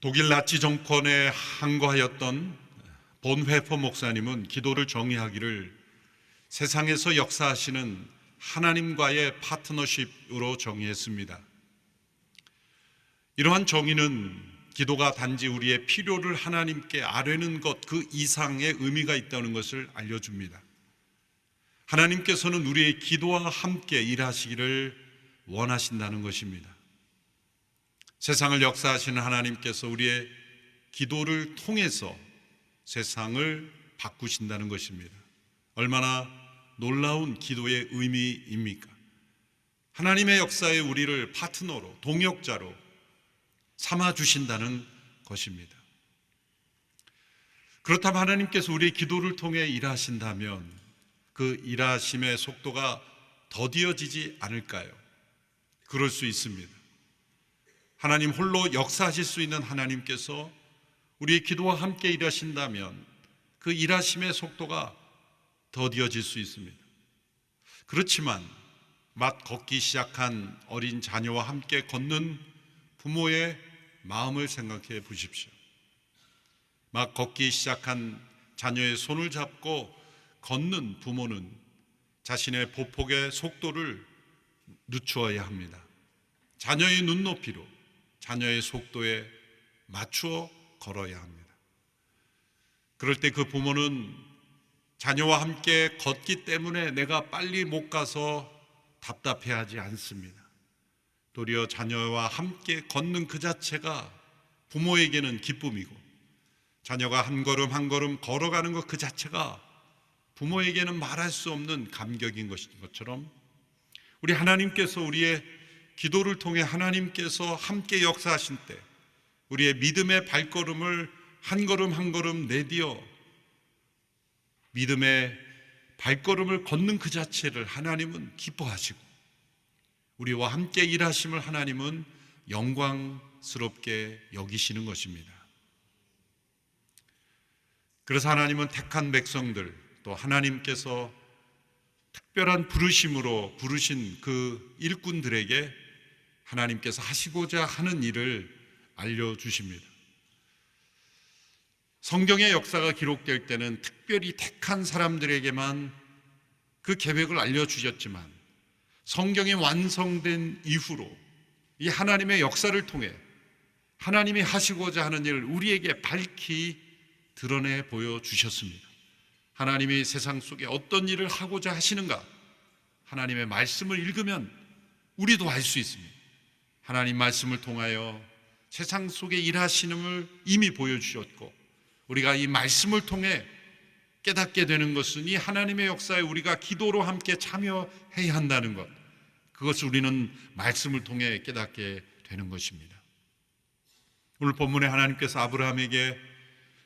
독일 나치 정권에 항거하였던 본회퍼 목사님은 기도를 정의하기를 세상에서 역사하시는 하나님과의 파트너십으로 정의했습니다. 이러한 정의는 기도가 단지 우리의 필요를 하나님께 아뢰는 것 그 이상의 의미가 있다는 것을 알려줍니다. 하나님께서는 우리의 기도와 함께 일하시기를 원하신다는 것입니다. 세상을 역사하시는 하나님께서 우리의 기도를 통해서 세상을 바꾸신다는 것입니다. 얼마나 놀라운 기도의 의미입니까? 하나님의 역사에 우리를 파트너로, 동역자로 삼아주신다는 것입니다. 그렇다면 하나님께서 우리의 기도를 통해 일하신다면 그 일하심의 속도가 더디어지지 않을까요? 그럴 수 있습니다. 하나님 홀로 역사하실 수 있는 하나님께서 우리의 기도와 함께 일하신다면 그 일하심의 속도가 더디어질 수 있습니다. 그렇지만 막 걷기 시작한 어린 자녀와 함께 걷는 부모의 마음을 생각해 보십시오. 막 걷기 시작한 자녀의 손을 잡고 걷는 부모는 자신의 보폭의 속도를 늦추어야 합니다. 자녀의 눈높이로, 자녀의 속도에 맞추어 걸어야 합니다. 그럴 때 그 부모는 자녀와 함께 걷기 때문에 내가 빨리 못 가서 답답해하지 않습니다. 도리어 자녀와 함께 걷는 그 자체가 부모에게는 기쁨이고, 자녀가 한 걸음 한 걸음 걸어가는 것 그 자체가 부모에게는 말할 수 없는 감격인 것처럼 우리 하나님께서 우리의 기도를 통해 하나님께서 함께 역사하신 때 우리의 믿음의 발걸음을 한 걸음 한 걸음 내디어 믿음의 발걸음을 걷는 그 자체를 하나님은 기뻐하시고 우리와 함께 일하심을 하나님은 영광스럽게 여기시는 것입니다. 그래서 하나님은 택한 백성들, 또 하나님께서 특별한 부르심으로 부르신 그 일꾼들에게 하나님께서 하시고자 하는 일을 알려주십니다. 성경의 역사가 기록될 때는 특별히 택한 사람들에게만 그 계획을 알려주셨지만 성경이 완성된 이후로 이 하나님의 역사를 통해 하나님이 하시고자 하는 일을 우리에게 밝히 드러내 보여주셨습니다. 하나님이 세상 속에 어떤 일을 하고자 하시는가? 하나님의 말씀을 읽으면 우리도 알 수 있습니다. 하나님 말씀을 통하여 세상 속에 일하시는을 이미 보여주셨고 우리가 이 말씀을 통해 깨닫게 되는 것은 이 하나님의 역사에 우리가 기도로 함께 참여해야 한다는 것, 그것을 우리는 말씀을 통해 깨닫게 되는 것입니다. 오늘 본문에 하나님께서 아브라함에게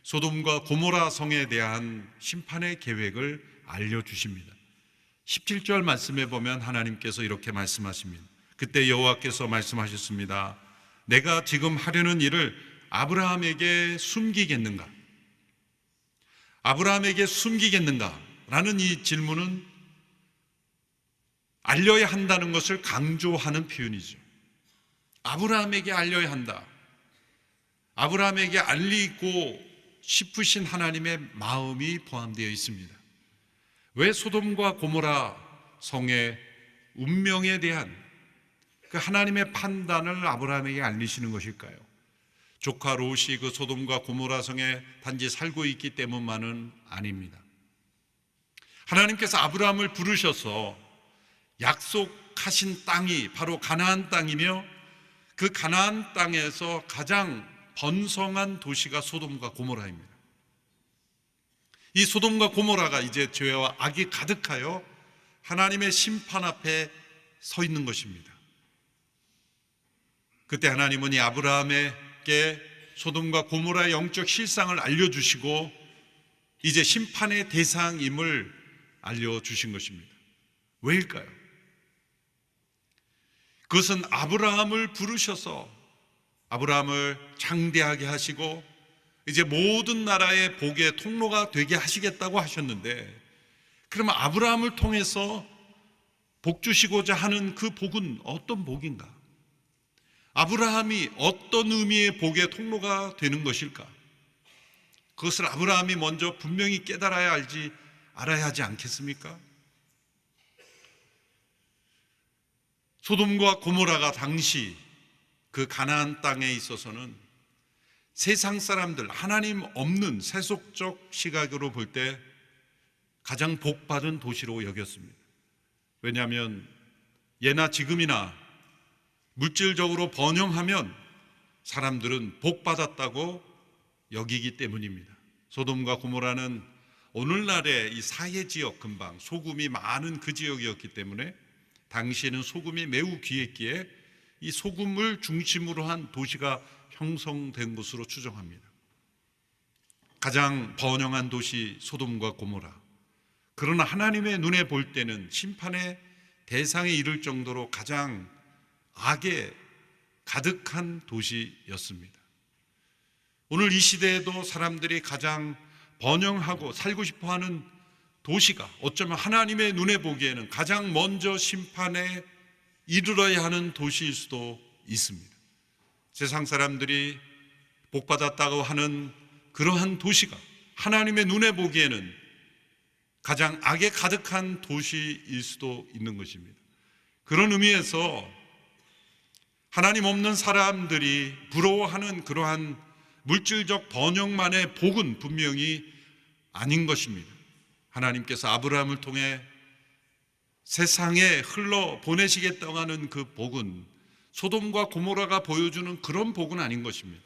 소돔과 고모라 성에 대한 심판의 계획을 알려주십니다. 17절 말씀에 보면 하나님께서 이렇게 말씀하십니다. 그때 여호와께서 말씀하셨습니다. 내가 지금 하려는 일을 아브라함에게 숨기겠는가? 아브라함에게 숨기겠는가? 라는 이 질문은 알려야 한다는 것을 강조하는 표현이죠. 아브라함에게 알려야 한다. 아브라함에게 알리고 싶으신 하나님의 마음이 포함되어 있습니다. 왜 소돔과 고모라 성의 운명에 대한 그 하나님의 판단을 아브라함에게 알리시는 것일까요? 조카 롯이 그 소돔과 고모라 성에 단지 살고 있기 때문만은 아닙니다. 하나님께서 아브라함을 부르셔서 약속하신 땅이 바로 가나안 땅이며 그 가나안 땅에서 가장 번성한 도시가 소돔과 고모라입니다. 이 소돔과 고모라가 이제 죄와 악이 가득하여 하나님의 심판 앞에 서 있는 것입니다. 그때 하나님은 이 아브라함에게 소돔과 고모라의 영적 실상을 알려주시고 이제 심판의 대상임을 알려주신 것입니다. 왜일까요? 그것은 아브라함을 부르셔서 아브라함을 장대하게 하시고 이제 모든 나라의 복의 통로가 되게 하시겠다고 하셨는데, 그러면 아브라함을 통해서 복 주시고자 하는 그 복은 어떤 복인가? 아브라함이 어떤 의미의 복의 통로가 되는 것일까? 그것을 아브라함이 먼저 분명히 알아야 하지 않겠습니까? 소돔과 고모라가 당시 그 가나안 땅에 있어서는 세상 사람들, 하나님 없는 세속적 시각으로 볼 때 가장 복받은 도시로 여겼습니다. 왜냐하면 예나 지금이나 물질적으로 번영하면 사람들은 복받았다고 여기기 때문입니다. 소돔과 고모라는 오늘날의 이 사해지역 근방, 소금이 많은 그 지역이었기 때문에 당시에는 소금이 매우 귀했기에 이 소금을 중심으로 한 도시가 형성된 것으로 추정합니다. 가장 번영한 도시 소돔과 고모라. 그러나 하나님의 눈에 볼 때는 심판의 대상에 이를 정도로 가장 악에 가득한 도시였습니다. 오늘 이 시대에도 사람들이 가장 번영하고 살고 싶어하는 도시가 어쩌면 하나님의 눈에 보기에는 가장 먼저 심판에 이르러야 하는 도시일 수도 있습니다. 세상 사람들이 복받았다고 하는 그러한 도시가 하나님의 눈에 보기에는 가장 악에 가득한 도시일 수도 있는 것입니다. 그런 의미에서 하나님 없는 사람들이 부러워하는 그러한 물질적 번영만의 복은 분명히 아닌 것입니다. 하나님께서 아브라함을 통해 세상에 흘러 보내시겠다고 하는 그 복은 소돔과 고모라가 보여주는 그런 복은 아닌 것입니다.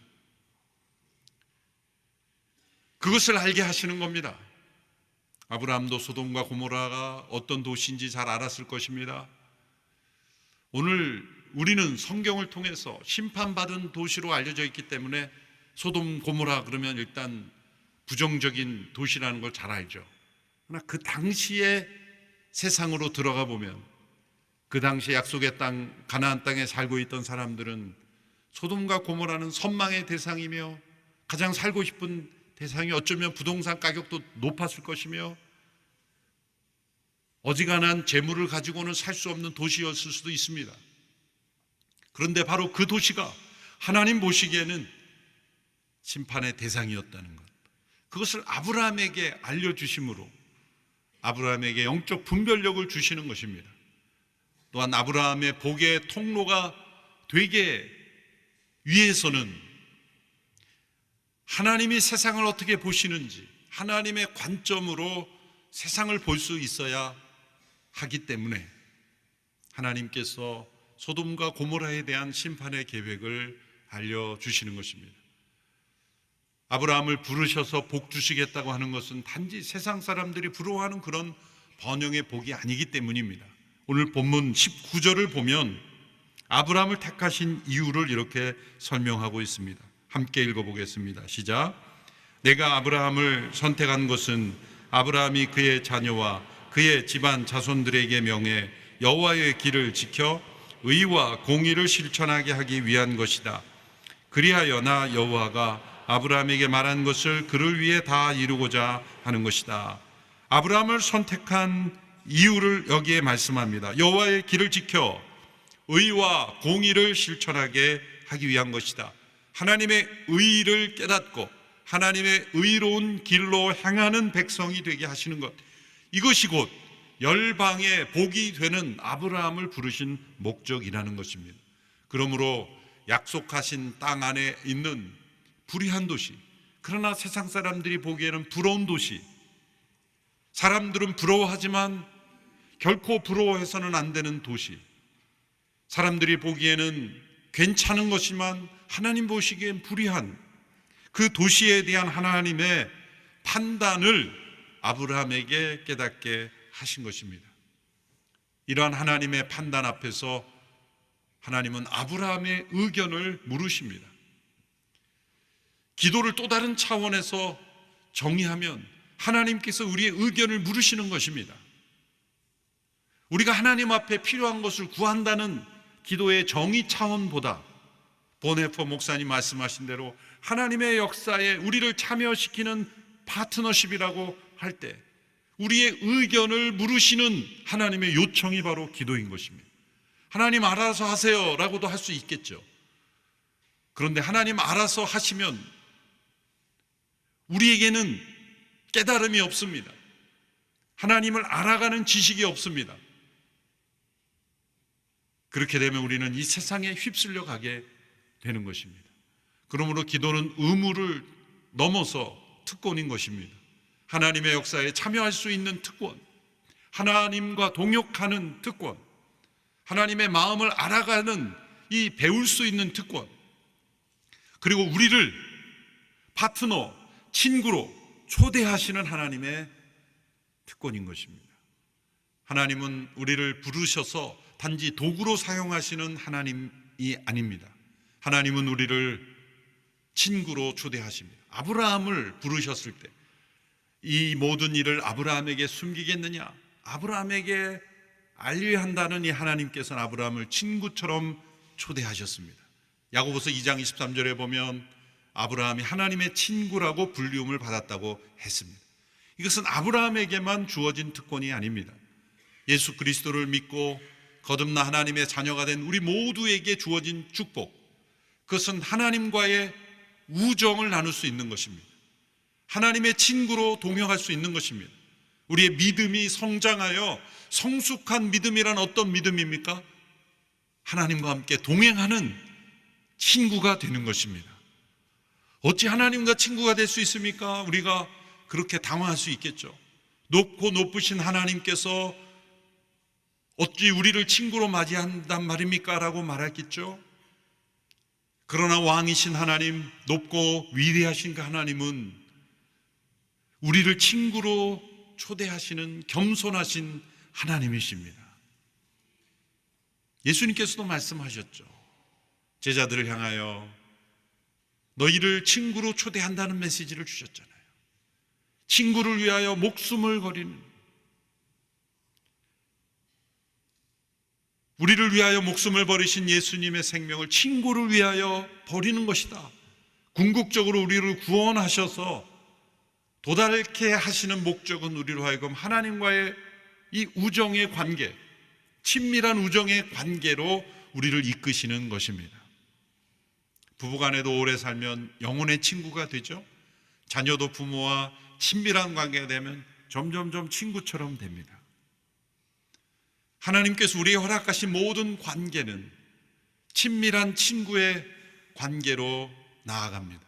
그것을 알게 하시는 겁니다. 아브라함도 소돔과 고모라가 어떤 도시인지 잘 알았을 것입니다. 오늘 우리는 성경을 통해서 심판받은 도시로 알려져 있기 때문에 소돔 고모라 그러면 일단 부정적인 도시라는 걸 잘 알죠. 그러나 그 당시에 세상으로 들어가 보면 그 당시에 약속의 땅 가나안 땅에 살고 있던 사람들은 소돔과 고모라는 선망의 대상이며 가장 살고 싶은 대상이 어쩌면 부동산 가격도 높았을 것이며 어지간한 재물을 가지고는 살 수 없는 도시였을 수도 있습니다. 그런데 바로 그 도시가 하나님 보시기에는 심판의 대상이었다는 것, 그것을 아브라함에게 알려주심으로 아브라함에게 영적 분별력을 주시는 것입니다. 또한 아브라함의 복의 통로가 되게 위해서는 하나님이 세상을 어떻게 보시는지 하나님의 관점으로 세상을 볼 수 있어야 하기 때문에 하나님께서 소돔과 고모라에 대한 심판의 계획을 알려주시는 것입니다. 아브라함을 부르셔서 복 주시겠다고 하는 것은 단지 세상 사람들이 부러워하는 그런 번영의 복이 아니기 때문입니다. 오늘 본문 19절을 보면 아브라함을 택하신 이유를 이렇게 설명하고 있습니다. 함께 읽어보겠습니다. 시작. 내가 아브라함을 선택한 것은 아브라함이 그의 자녀와 그의 집안 자손들에게 명해 여호와의 길을 지켜 의와 공의를 실천하게 하기 위한 것이다. 그리하여 나 여호와가 아브라함에게 말한 것을 그를 위해 다 이루고자 하는 것이다. 아브라함을 선택한 이유를 여기에 말씀합니다. 여호와의 길을 지켜 의와 공의를 실천하게 하기 위한 것이다. 하나님의 의를 깨닫고 하나님의 의로운 길로 행하는 백성이 되게 하시는 것, 이것이 곧 열방의 복이 되는 아브라함을 부르신 목적이라는 것입니다. 그러므로 약속하신 땅 안에 있는 불의한 도시, 그러나 세상 사람들이 보기에는 부러운 도시, 사람들은 부러워하지만 결코 부러워해서는 안 되는 도시, 사람들이 보기에는 괜찮은 것이지만 하나님 보시기엔 불의한 그 도시에 대한 하나님의 판단을 아브라함에게 깨닫게 하신 것입니다. 이러한 하나님의 판단 앞에서 하나님은 아브라함의 의견을 물으십니다. 기도를 또 다른 차원에서 정의하면 하나님께서 우리의 의견을 물으시는 것입니다. 우리가 하나님 앞에 필요한 것을 구한다는 기도의 정의 차원보다 보네퍼 목사님 말씀하신 대로 하나님의 역사에 우리를 참여시키는 파트너십이라고 할 때 우리의 의견을 물으시는 하나님의 요청이 바로 기도인 것입니다. 하나님 알아서 하세요 라고도 할 수 있겠죠. 그런데 하나님 알아서 하시면 우리에게는 깨달음이 없습니다. 하나님을 알아가는 지식이 없습니다. 그렇게 되면 우리는 이 세상에 휩쓸려 가게 되는 것입니다. 그러므로 기도는 의무를 넘어서 특권인 것입니다. 하나님의 역사에 참여할 수 있는 특권, 하나님과 동역하는 특권, 하나님의 마음을 알아가는 이 배울 수 있는 특권, 그리고 우리를 파트너, 친구로 초대하시는 하나님의 특권인 것입니다. 하나님은 우리를 부르셔서 단지 도구로 사용하시는 하나님이 아닙니다. 하나님은 우리를 친구로 초대하십니다. 아브라함을 부르셨을 때 이 모든 일을 아브라함에게 숨기겠느냐? 아브라함에게 알려야 한다는 이 하나님께서는 아브라함을 친구처럼 초대하셨습니다. 야고보서 2장 23절에 보면 아브라함이 하나님의 친구라고 불리움을 받았다고 했습니다. 이것은 아브라함에게만 주어진 특권이 아닙니다. 예수 그리스도를 믿고 거듭나 하나님의 자녀가 된 우리 모두에게 주어진 축복, 그것은 하나님과의 우정을 나눌 수 있는 것입니다. 하나님의 친구로 동역할 수 있는 것입니다. 우리의 믿음이 성장하여 성숙한 믿음이란 어떤 믿음입니까? 하나님과 함께 동행하는 친구가 되는 것입니다. 어찌 하나님과 친구가 될 수 있습니까? 우리가 그렇게 당황할 수 있겠죠. 높고 높으신 하나님께서 어찌 우리를 친구로 맞이한단 말입니까? 라고 말했겠죠. 그러나 왕이신 하나님, 높고 위대하신 그 하나님은 우리를 친구로 초대하시는 겸손하신 하나님이십니다. 예수님께서도 말씀하셨죠. 제자들을 향하여 너희를 친구로 초대한다는 메시지를 주셨잖아요. 친구를 위하여 목숨을 버리는, 우리를 위하여 목숨을 버리신 예수님의 생명을 친구를 위하여 버리는 것이다. 궁극적으로 우리를 구원하셔서 도달케 하시는 목적은 우리로 하여금 하나님과의 이 우정의 관계, 친밀한 우정의 관계로 우리를 이끄시는 것입니다. 부부간에도 오래 살면 영혼의 친구가 되죠. 자녀도 부모와 친밀한 관계가 되면 점점점 친구처럼 됩니다. 하나님께서 우리에게 허락하신 모든 관계는 친밀한 친구의 관계로 나아갑니다.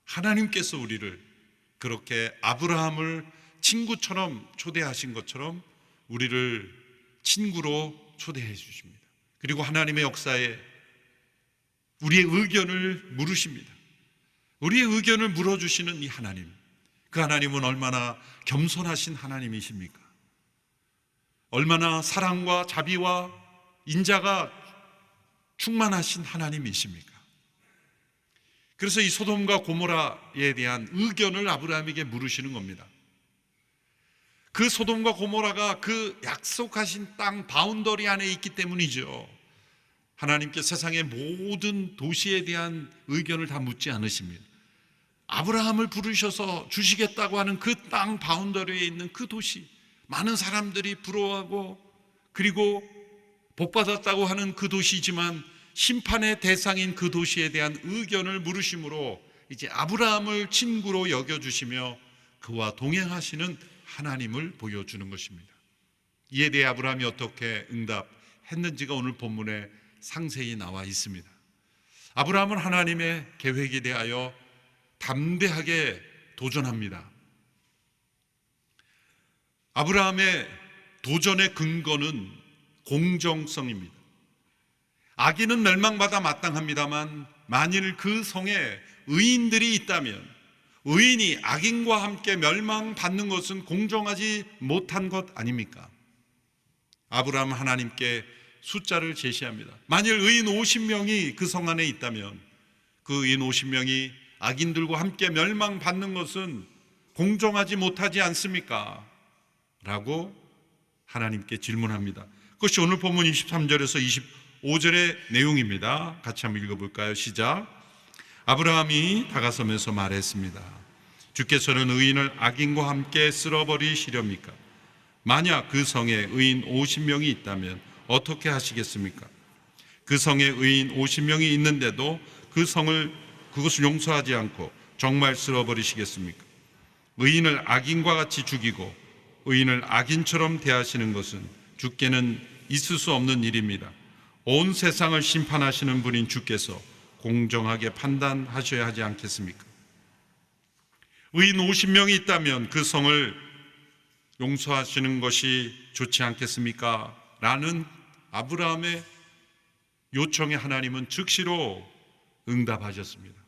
하나님께서 우리를 그렇게 아브라함을 친구처럼 초대하신 것처럼 우리를 친구로 초대해 주십니다. 그리고 하나님의 역사에 우리의 의견을 물으십니다. 우리의 의견을 물어주시는 이 하나님, 그 하나님은 얼마나 겸손하신 하나님이십니까? 얼마나 사랑과 자비와 인자가 충만하신 하나님이십니까? 그래서 이 소돔과 고모라에 대한 의견을 아브라함에게 물으시는 겁니다. 그 소돔과 고모라가 그 약속하신 땅 바운더리 안에 있기 때문이죠. 하나님께 세상의 모든 도시에 대한 의견을 다 묻지 않으십니다. 아브라함을 부르셔서 주시겠다고 하는 그 땅 바운더리에 있는 그 도시, 많은 사람들이 부러워하고 그리고 복받았다고 하는 그 도시지만 심판의 대상인 그 도시에 대한 의견을 물으심으로 이제 아브라함을 친구로 여겨주시며 그와 동행하시는 하나님을 보여주는 것입니다. 이에 대해 아브라함이 어떻게 응답했는지가 오늘 본문에 상세히 나와 있습니다. 아브라함은 하나님의 계획에 대하여 담대하게 도전합니다. 아브라함의 도전의 근거는 공정성입니다. 악인은 멸망받아 마땅합니다만 만일 그 성에 의인들이 있다면 의인이 악인과 함께 멸망받는 것은 공정하지 못한 것 아닙니까? 아브라함은 하나님께 숫자를 제시합니다. 만일 의인 50명이 그 성 안에 있다면 그 의인 50명이 악인들과 함께 멸망받는 것은 공정하지 못하지 않습니까? 라고 하나님께 질문합니다. 그것이 오늘 본문 23절에서 25절의 내용입니다. 같이 한번 읽어볼까요? 시작. 아브라함이 다가서면서 말했습니다. 주께서는 의인을 악인과 함께 쓸어버리시렵니까? 만약 그 성에 의인 50명이 있다면 어떻게 하시겠습니까? 그 성에 의인 50명이 있는데도 그것을 용서하지 않고 정말 쓸어버리시겠습니까? 의인을 악인과 같이 죽이고 의인을 악인처럼 대하시는 것은 주께는 있을 수 없는 일입니다. 온 세상을 심판하시는 분인 주께서 공정하게 판단하셔야 하지 않겠습니까? 의인 50명이 있다면 그 성을 용서하시는 것이 좋지 않겠습니까? 라는 아브라함의 요청에 하나님은 즉시로 응답하셨습니다.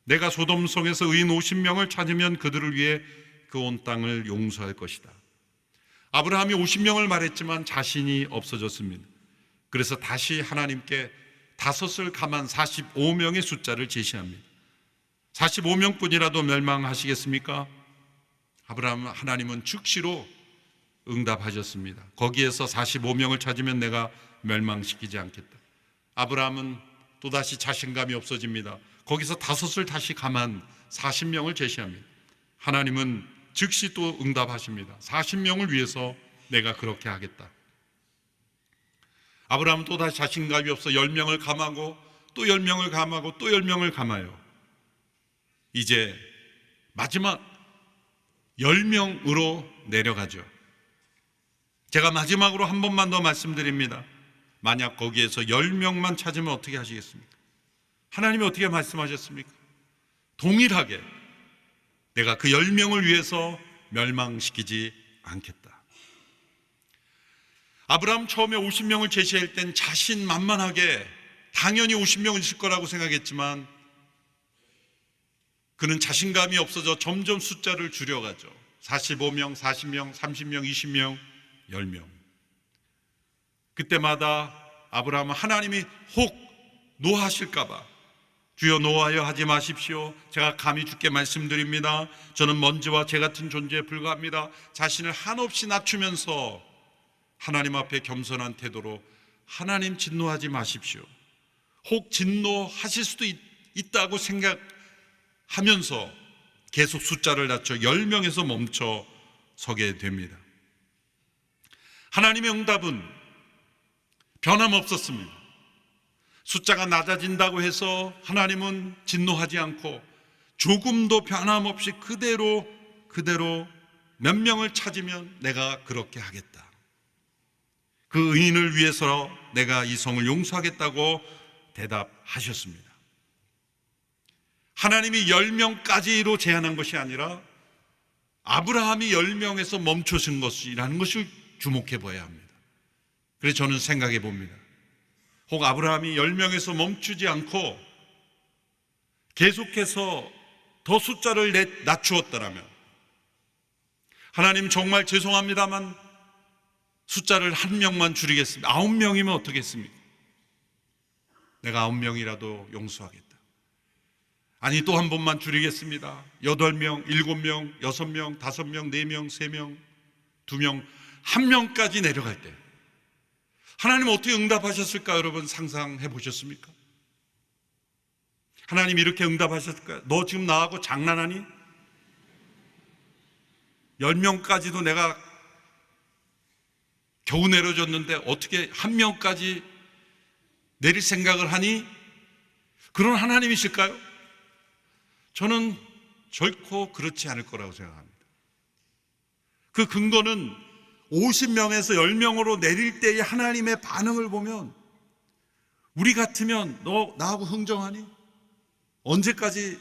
내가 소돔 성에서 의인 50명을 찾으면 그들을 위해 그 온 땅을 용서할 것이다. 아브라함이 50명을 말했지만 자신이 없어졌습니다. 그래서 다시 하나님께 다섯을 감한 45명의 숫자를 제시합니다. 45명뿐이라도 멸망하시겠습니까? 하나님은 즉시로 응답하셨습니다. 거기에서 45명을 찾으면 내가 멸망시키지 않겠다. 아브라함은 또다시 자신감이 없어집니다. 거기서 다섯을 다시 감한 40명을 제시합니다. 하나님은 즉시 또 응답하십니다. 40명을 위해서 내가 그렇게 하겠다. 아브라함은 또다시 자신감이 없어 10명을 감하고 또 10명을 감하고 또 10명을 감아요. 이제 마지막 10명으로 내려가죠. 제가 마지막으로 한 번만 더 말씀드립니다. 만약 거기에서 10명만 찾으면 어떻게 하시겠습니까? 하나님이 어떻게 말씀하셨습니까? 동일하게 내가 그 10명을 위해서 멸망시키지 않겠다. 아브라함 처음에 50명을 제시할 땐 자신만만하게 당연히 50명은 있을 거라고 생각했지만 그는 자신감이 없어져 점점 숫자를 줄여가죠. 45명, 40명, 30명, 20명, 10명. 그때마다 아브라함은 하나님이 혹 노하실까 봐 주여 노하여 하지 마십시오. 제가 감히 주께 말씀드립니다. 저는 먼지와 재 같은 존재에 불과합니다. 자신을 한없이 낮추면서 하나님 앞에 겸손한 태도로 하나님 진노하지 마십시오. 혹 진노하실 수도 있다고 생각하면서 계속 숫자를 낮춰 10명에서 멈춰 서게 됩니다. 하나님의 응답은 변함없었습니다. 숫자가 낮아진다고 해서 하나님은 진노하지 않고 조금도 변함없이 그대로 몇 명을 찾으면 내가 그렇게 하겠다. 그 의인을 위해서 내가 이 성을 용서하겠다고 대답하셨습니다. 하나님이 10명까지로 제한한 것이 아니라 아브라함이 10명에서 멈춰선 것이라는 것을 주목해 봐야 합니다. 그래서 저는 생각해 봅니다. 혹 아브라함이 10명에서 멈추지 않고 계속해서 더 숫자를 낮추었더라면 하나님 정말 죄송합니다만 숫자를 한 명만 줄이겠습니다. 9명이면 어떻겠습니까? 내가 9명이라도 용서하겠다. 아니 또 한 번만 줄이겠습니다. 8명, 7명, 6명, 5명, 4명, 3명, 2명, 1명까지 내려갈 때 하나님 어떻게 응답하셨을까? 여러분 상상해 보셨습니까? 하나님 이렇게 응답하셨을까요? 너 지금 나하고 장난하니? 10명까지도 내가 겨우 내려줬는데 어떻게 1명까지 내릴 생각을 하니? 그런 하나님이실까요? 저는 결코 그렇지 않을 거라고 생각합니다. 그 근거는 50명에서 10명으로 내릴 때의 하나님의 반응을 보면 우리 같으면 너 나하고 흥정하니? 언제까지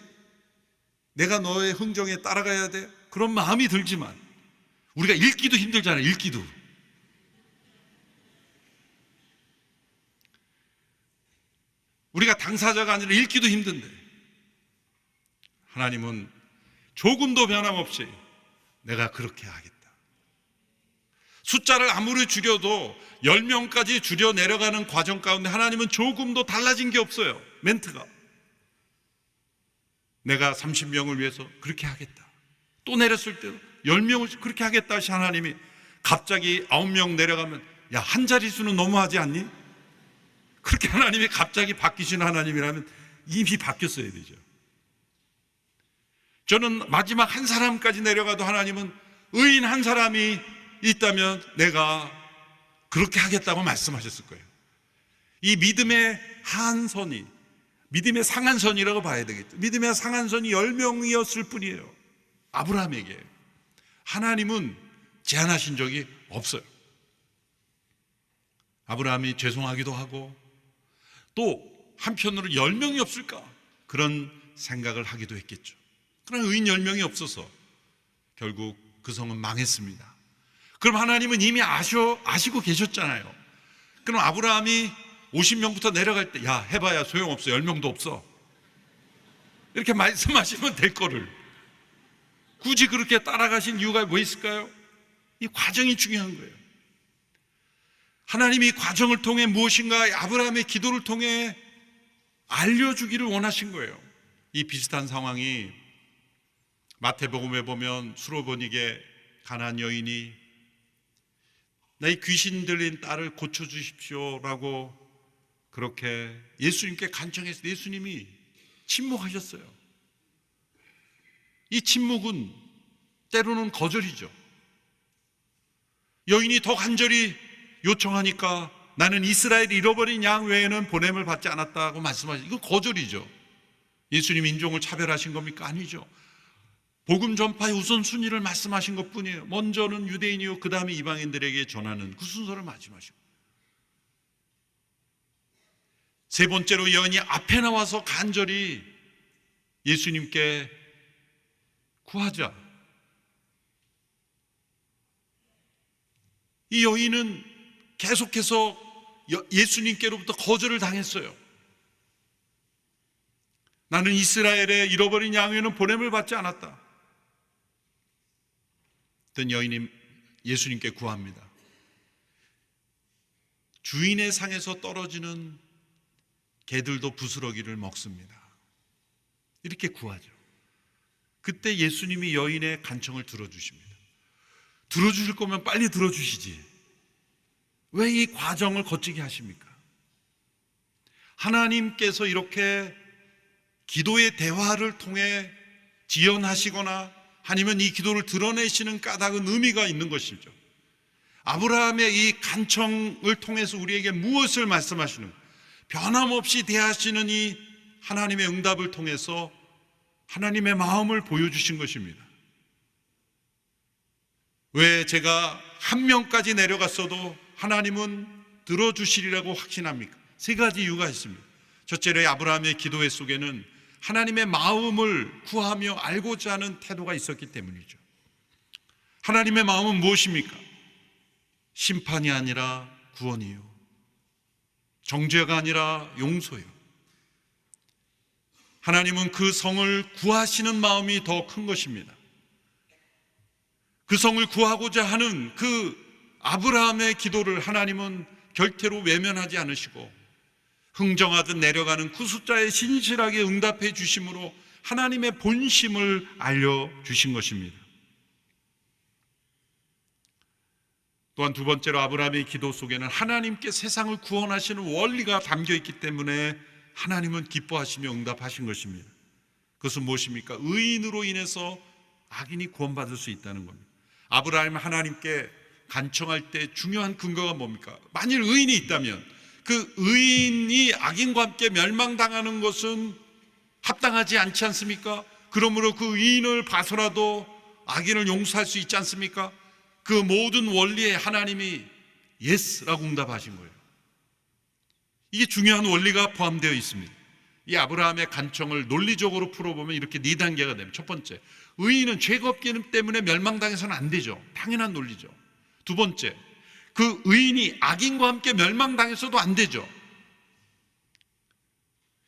내가 너의 흥정에 따라가야 돼? 그런 마음이 들지만 우리가 읽기도 힘들잖아요. 읽기도. 우리가 당사자가 아니라 읽기도 힘든데 하나님은 조금도 변함없이 내가 그렇게 하겠다. 숫자를 아무리 줄여도 10명까지 줄여 내려가는 과정 가운데 하나님은 조금도 달라진 게 없어요. 멘트가. 내가 30명을 위해서 그렇게 하겠다. 또 내렸을 때 10명을 그렇게 하겠다 하시 하나님이 갑자기 9명 내려가면 야, 한 자릿수는 너무하지 않니? 그렇게 하나님이 갑자기 바뀌시는 하나님이라면 이미 바뀌었어야 되죠. 저는 마지막 한 사람까지 내려가도 하나님은 의인 한 사람이 있다면 내가 그렇게 하겠다고 말씀하셨을 거예요. 이 믿음의 한 선이 믿음의 상한선이라고 봐야 되겠죠. 믿음의 상한선이 10명이었을 뿐이에요. 아브라함에게. 하나님은 제한하신 적이 없어요. 아브라함이 죄송하기도 하고 또 한편으로 10명이 없을까? 그런 생각을 하기도 했겠죠. 그러나 의인 10명이 없어서 결국 그 성은 망했습니다. 그럼 하나님은 이미 아시고 계셨잖아요. 그럼 아브라함이 50명부터 내려갈 때, 야, 해봐야 소용없어. 10명도 없어. 이렇게 말씀하시면 될 거를 굳이 그렇게 따라가신 이유가 뭐 있을까요? 이 과정이 중요한 거예요. 하나님이 이 과정을 통해 무엇인가 아브라함의 기도를 통해 알려주기를 원하신 거예요. 이 비슷한 상황이 마태복음에 보면 수로보니게 가나안 여인이 나의 귀신 들린 딸을 고쳐주십시오라고 그렇게 예수님께 간청해서 예수님이 침묵하셨어요. 이 침묵은 때로는 거절이죠. 여인이 더 간절히 요청하니까 나는 이스라엘 잃어버린 양 외에는 보냄을 받지 않았다고 말씀하시죠. 이건 거절이죠. 예수님 인종을 차별하신 겁니까? 아니죠. 복음 전파의 우선순위를 말씀하신 것뿐이에요. 먼저는 유대인이요 그 다음에 이방인들에게 전하는 그 순서를 말씀하시고, 세 번째로 여인이 앞에 나와서 간절히 예수님께 구하자. 이 여인은 계속해서 예수님께로부터 거절을 당했어요. 나는 이스라엘의 잃어버린 양 외에는 보냄을 받지 않았다. 어떤 여인이 예수님께 구합니다. 주인의 상에서 떨어지는 개들도 부스러기를 먹습니다. 이렇게 구하죠. 그때 예수님이 여인의 간청을 들어주십니다. 들어주실 거면 빨리 들어주시지. 왜 이 과정을 거치게 하십니까? 하나님께서 이렇게 기도의 대화를 통해 지연하시거나 아니면 이 기도를 드러내시는 까닭은 의미가 있는 것이죠. 아브라함의 이 간청을 통해서 우리에게 무엇을 말씀하시는, 변함없이 대하시는 이 하나님의 응답을 통해서 하나님의 마음을 보여주신 것입니다. 왜 제가 한 명까지 내려갔어도 하나님은 들어주시리라고 확신합니까? 세 가지 이유가 있습니다. 첫째로 아브라함의 기도회 속에는 하나님의 마음을 구하며 알고자 하는 태도가 있었기 때문이죠. 하나님의 마음은 무엇입니까? 심판이 아니라 구원이요, 정죄가 아니라 용서요. 하나님은 그 성을 구하시는 마음이 더 큰 것입니다. 그 성을 구하고자 하는 그 아브라함의 기도를 하나님은 결태로 외면하지 않으시고 흥정하듯 내려가는 그 숫자에 신실하게 응답해 주심으로 하나님의 본심을 알려주신 것입니다. 또한 두 번째로 아브라함의 기도 속에는 하나님께 세상을 구원하시는 원리가 담겨 있기 때문에 하나님은 기뻐하시며 응답하신 것입니다. 그것은 무엇입니까? 의인으로 인해서 악인이 구원받을 수 있다는 겁니다. 아브라함이 하나님께 간청할 때 중요한 근거가 뭡니까? 만일 의인이 있다면 그 의인이 악인과 함께 멸망당하는 것은 합당하지 않지 않습니까? 그러므로 그 의인을 봐서라도 악인을 용서할 수 있지 않습니까? 그 모든 원리에 하나님이 예스라고 응답하신 거예요. 이게 중요한 원리가 포함되어 있습니다. 이 아브라함의 간청을 논리적으로 풀어보면 이렇게 네 단계가 됩니다. 첫 번째, 의인은 죄가 없기 때문에 멸망당해서는 안 되죠. 당연한 논리죠. 두 번째, 그 의인이 악인과 함께 멸망당해서도 안 되죠.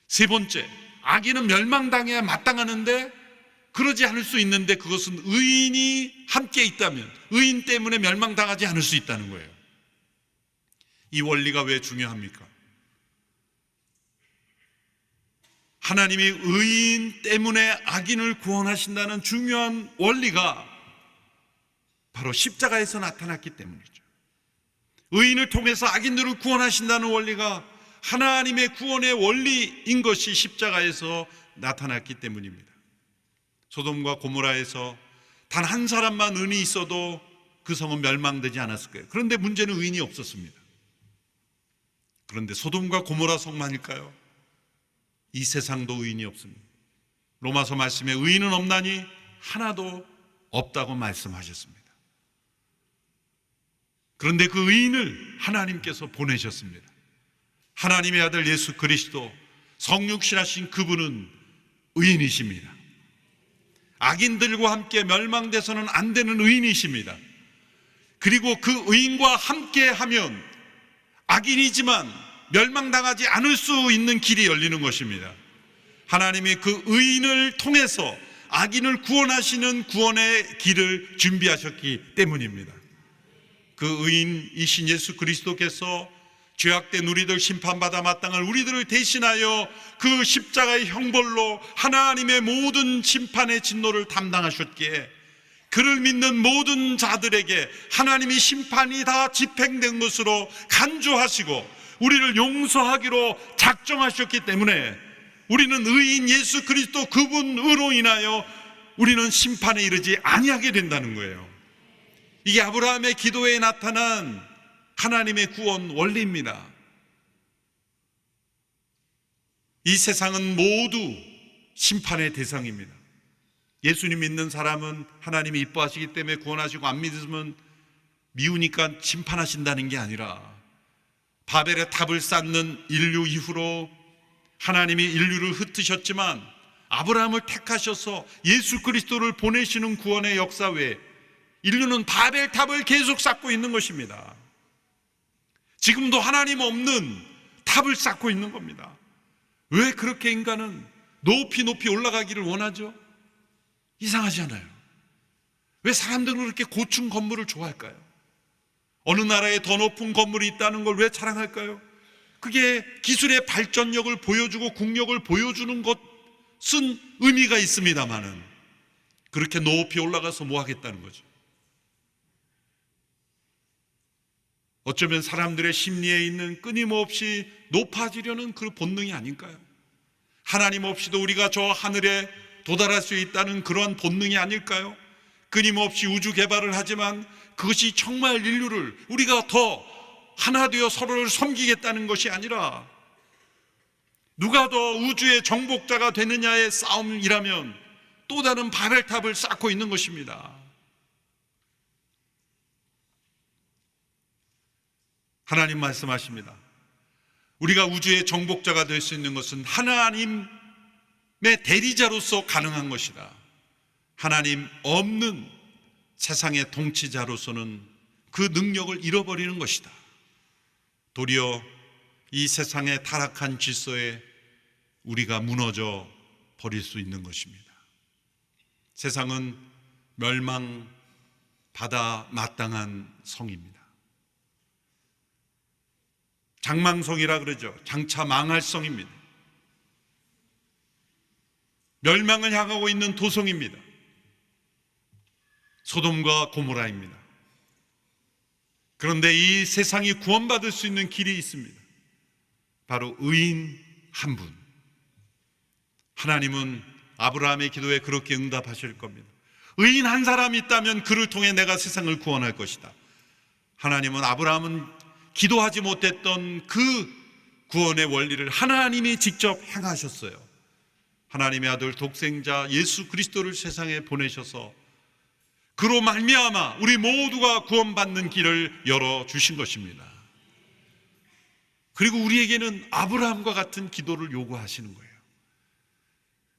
세 번째, 악인은 멸망당해야 마땅하는데 그러지 않을 수 있는데 그것은 의인이 함께 있다면 의인 때문에 멸망당하지 않을 수 있다는 거예요. 이 원리가 왜 중요합니까? 하나님이 의인 때문에 악인을 구원하신다는 중요한 원리가 바로 십자가에서 나타났기 때문이죠. 의인을 통해서 악인들을 구원하신다는 원리가 하나님의 구원의 원리인 것이 십자가에서 나타났기 때문입니다. 소돔과 고모라에서 단 한 사람만 의인이 있어도 그 성은 멸망되지 않았을 거예요. 그런데 문제는 의인이 없었습니다. 그런데 소돔과 고모라 성만일까요? 이 세상도 의인이 없습니다. 로마서 말씀에 의인은 없나니 하나도 없다고 말씀하셨습니다. 그런데 그 의인을 하나님께서 보내셨습니다. 하나님의 아들 예수 그리스도, 성육신하신 그분은 의인이십니다. 악인들과 함께 멸망돼서는 안 되는 의인이십니다. 그리고 그 의인과 함께 하면 악인이지만 멸망당하지 않을 수 있는 길이 열리는 것입니다. 하나님이 그 의인을 통해서 악인을 구원하시는 구원의 길을 준비하셨기 때문입니다. 그 의인이신 예수 그리스도께서 죄악된 우리들, 심판받아 마땅할 우리들을 대신하여 그 십자가의 형벌로 하나님의 모든 심판의 진노를 담당하셨기에 그를 믿는 모든 자들에게 하나님의 심판이 다 집행된 것으로 간주하시고 우리를 용서하기로 작정하셨기 때문에 우리는 의인 예수 그리스도 그분으로 인하여 우리는 심판에 이르지 아니하게 된다는 거예요. 이게 아브라함의 기도에 나타난 하나님의 구원 원리입니다. 이 세상은 모두 심판의 대상입니다. 예수님 믿는 사람은 하나님이 이뻐하시기 때문에 구원하시고, 안 믿으면 미우니까 심판하신다는 게 아니라 바벨의 탑을 쌓는 인류 이후로 하나님이 인류를 흩으셨지만 아브라함을 택하셔서 예수 그리스도를 보내시는 구원의 역사 외에 인류는 바벨 탑을 계속 쌓고 있는 것입니다. 지금도 하나님 없는 탑을 쌓고 있는 겁니다. 왜 그렇게 인간은 높이 높이 올라가기를 원하죠? 이상하지 않아요? 왜 사람들은 그렇게 고층 건물을 좋아할까요? 어느 나라에 더 높은 건물이 있다는 걸 왜 자랑할까요? 그게 기술의 발전력을 보여주고 국력을 보여주는 것은 의미가 있습니다만은 그렇게 높이 올라가서 뭐 하겠다는 거죠? 어쩌면 사람들의 심리에 있는 끊임없이 높아지려는 그 본능이 아닐까요? 하나님 없이도 우리가 저 하늘에 도달할 수 있다는 그러한 본능이 아닐까요? 끊임없이 우주 개발을 하지만 그것이 정말 인류를, 우리가 더 하나 되어 서로를 섬기겠다는 것이 아니라 누가 더 우주의 정복자가 되느냐의 싸움이라면 또 다른 바벨탑을 쌓고 있는 것입니다. 하나님 말씀하십니다. 우리가 우주의 정복자가 될 수 있는 것은 하나님의 대리자로서 가능한 것이다. 하나님 없는 세상의 통치자로서는 그 능력을 잃어버리는 것이다. 도리어 이 세상의 타락한 질서에 우리가 무너져 버릴 수 있는 것입니다. 세상은 멸망받아 마땅한 성입니다. 장망성이라 그러죠. 장차 망할 성입니다. 멸망을 향하고 있는 도성입니다. 소돔과 고모라입니다. 그런데 이 세상이 구원받을 수 있는 길이 있습니다. 바로 의인 한 분. 하나님은 아브라함의 기도에 그렇게 응답하실 겁니다. 의인 한 사람이 있다면 그를 통해 내가 세상을 구원할 것이다. 하나님은 아브라함은 기도하지 못했던 그 구원의 원리를 하나님이 직접 행하셨어요. 하나님의 아들 독생자 예수 그리스도를 세상에 보내셔서 그로 말미암아 우리 모두가 구원받는 길을 열어주신 것입니다. 그리고 우리에게는 아브라함과 같은 기도를 요구하시는 거예요.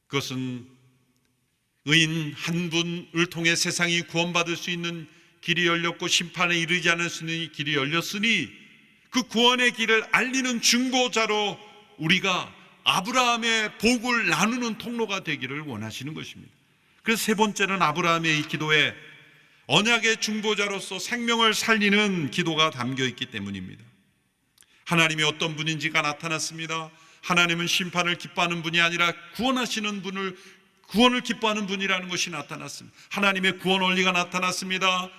그것은 의인 한 분을 통해 세상이 구원받을 수 있는 길이 열렸고 심판에 이르지 않을 수 있는 길이 열렸으니 그 구원의 길을 알리는 중보자로 우리가 아브라함의 복을 나누는 통로가 되기를 원하시는 것입니다. 그래서 세 번째는 아브라함의 이 기도에 언약의 중보자로서 생명을 살리는 기도가 담겨 있기 때문입니다. 하나님이 어떤 분인지가 나타났습니다. 하나님은 심판을 기뻐하는 분이 아니라 구원하시는 분을, 구원을 기뻐하는 분이라는 것이 나타났습니다. 하나님의 구원 원리가 나타났습니다.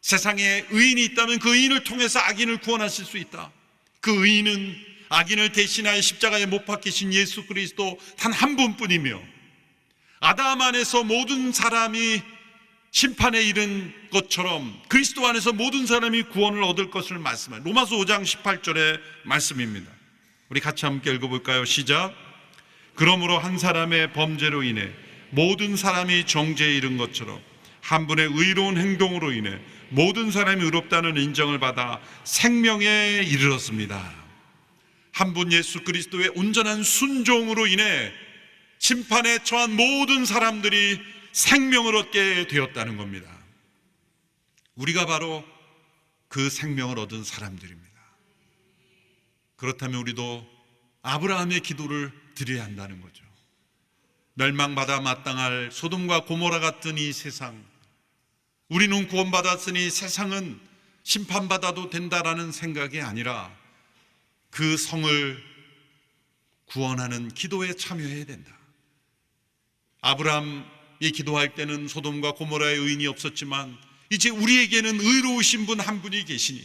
세상에 의인이 있다면 그 의인을 통해서 악인을 구원하실 수 있다. 그 의인은 악인을 대신하여 십자가에 못 박히신 예수 그리스도 단 한 분뿐이며 아담 안에서 모든 사람이 심판에 이른 것처럼 그리스도 안에서 모든 사람이 구원을 얻을 것을 말씀합니다. 로마서 5장 18절의 말씀입니다. 우리 같이 함께 읽어볼까요? 시작. 그러므로 한 사람의 범죄로 인해 모든 사람이 정죄에 이른 것처럼 한 분의 의로운 행동으로 인해 모든 사람이 의롭다는 인정을 받아 생명에 이르렀습니다. 한 분 예수 그리스도의 온전한 순종으로 인해 심판에 처한 모든 사람들이 생명을 얻게 되었다는 겁니다. 우리가 바로 그 생명을 얻은 사람들입니다. 그렇다면 우리도 아브라함의 기도를 드려야 한다는 거죠. 멸망받아 마땅할 소돔과 고모라 같은 이 세상, 우리는 구원받았으니 세상은 심판받아도 된다라는 생각이 아니라 그 성을 구원하는 기도에 참여해야 된다. 아브라함이 기도할 때는 소돔과 고모라의 의인이 없었지만 이제 우리에게는 의로우신 분 한 분이 계시니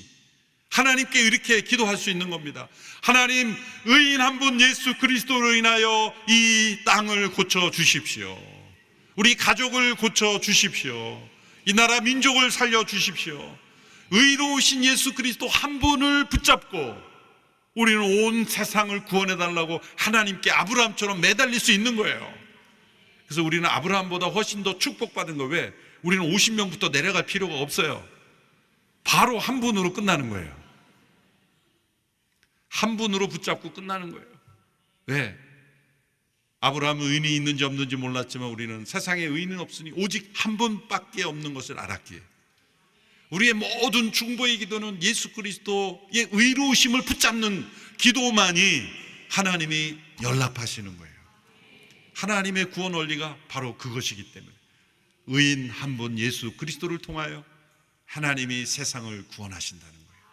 하나님께 이렇게 기도할 수 있는 겁니다. 하나님, 의인 한 분 예수 그리스도로 인하여 이 땅을 고쳐 주십시오. 우리 가족을 고쳐 주십시오. 이 나라 민족을 살려 주십시오. 의로우신 예수 그리스도 한 분을 붙잡고 우리는 온 세상을 구원해 달라고 하나님께 아브라함처럼 매달릴 수 있는 거예요. 그래서 우리는 아브라함보다 훨씬 더 축복받은 거예요. 왜? 우리는 50명부터 내려갈 필요가 없어요. 바로 한 분으로 끝나는 거예요. 한 분으로 붙잡고 끝나는 거예요. 왜? 아브라함은 의인이 있는지 없는지 몰랐지만 우리는 세상에 의인은 없으니 오직 한 분밖에 없는 것을 알았기에 우리의 모든 중보의 기도는 예수 그리스도의 의로우심을 붙잡는 기도만이 하나님이 연락하시는 거예요. 하나님의 구원 원리가 바로 그것이기 때문에 의인 한 분 예수 그리스도를 통하여 하나님이 세상을 구원하신다는 거예요.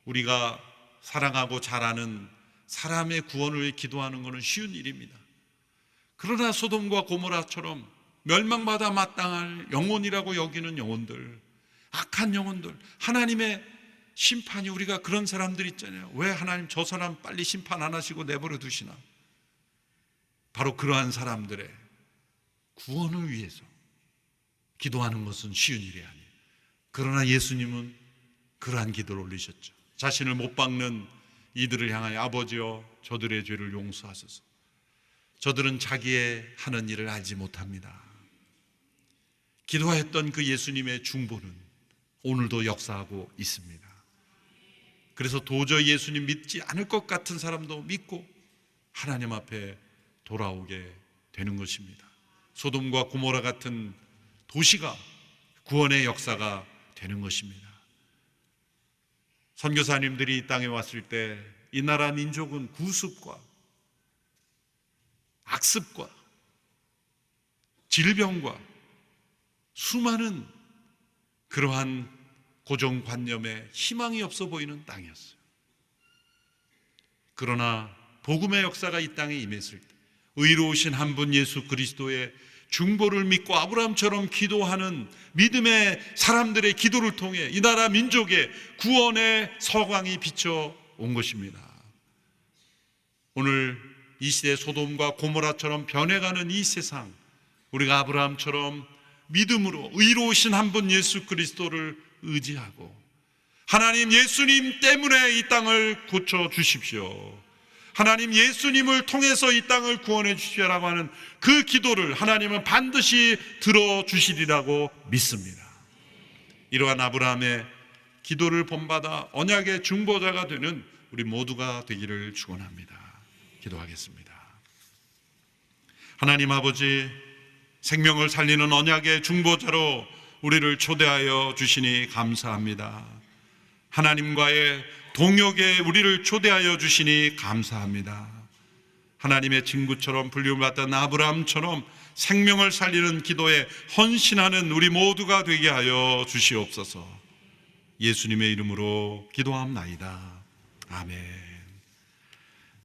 우리가 사랑하고 잘 아는 사람의 구원을 기도하는 것은 쉬운 일입니다. 그러나 소돔과 고모라처럼 멸망받아 마땅할 영혼이라고 여기는 영혼들, 악한 영혼들, 하나님의 심판이, 우리가 그런 사람들 있잖아요. 왜 하나님 저 사람 빨리 심판 안 하시고 내버려 두시나? 바로 그러한 사람들의 구원을 위해서 기도하는 것은 쉬운 일이 아니에요. 그러나 예수님은 그러한 기도를 올리셨죠. 자신을 못 박는 이들을 향하여 아버지여 저들의 죄를 용서하소서. 저들은 자기의 하는 일을 알지 못합니다. 기도하였던 그 예수님의 중보는 오늘도 역사하고 있습니다. 그래서 도저히 예수님 믿지 않을 것 같은 사람도 믿고 하나님 앞에 돌아오게 되는 것입니다. 소돔과 고모라 같은 도시가 구원의 역사가 되는 것입니다. 선교사님들이 이 땅에 왔을 때 이 나라 민족은 구습과 악습과 질병과 수많은 그러한 고정관념에 희망이 없어 보이는 땅이었어요. 그러나 복음의 역사가 이 땅에 임했을 때 의로우신 한 분 예수 그리스도의 중보를 믿고 아브라함처럼 기도하는 믿음의 사람들의 기도를 통해 이 나라 민족의 구원의 서광이 비춰온 것입니다. 오늘 이 시대 소돔과 고모라처럼 변해가는 이 세상, 우리가 아브라함처럼 믿음으로 의로우신 한 분 예수 그리스도를 의지하고 하나님 예수님 때문에 이 땅을 고쳐 주십시오. 하나님 예수님을 통해서 이 땅을 구원해 주시라고 하는 그 기도를 하나님은 반드시 들어주시리라고 믿습니다. 이러한 아브라함의 기도를 본받아 언약의 중보자가 되는 우리 모두가 되기를 축원합니다. 기도하겠습니다. 하나님 아버지, 생명을 살리는 언약의 중보자로 우리를 초대하여 주시니 감사합니다. 하나님과의 동역에 우리를 초대하여 주시니 감사합니다. 하나님의 친구처럼 불림을 받던 아브라함처럼 생명을 살리는 기도에 헌신하는 우리 모두가 되게 하여 주시옵소서. 예수님의 이름으로 기도합나이다. 아멘.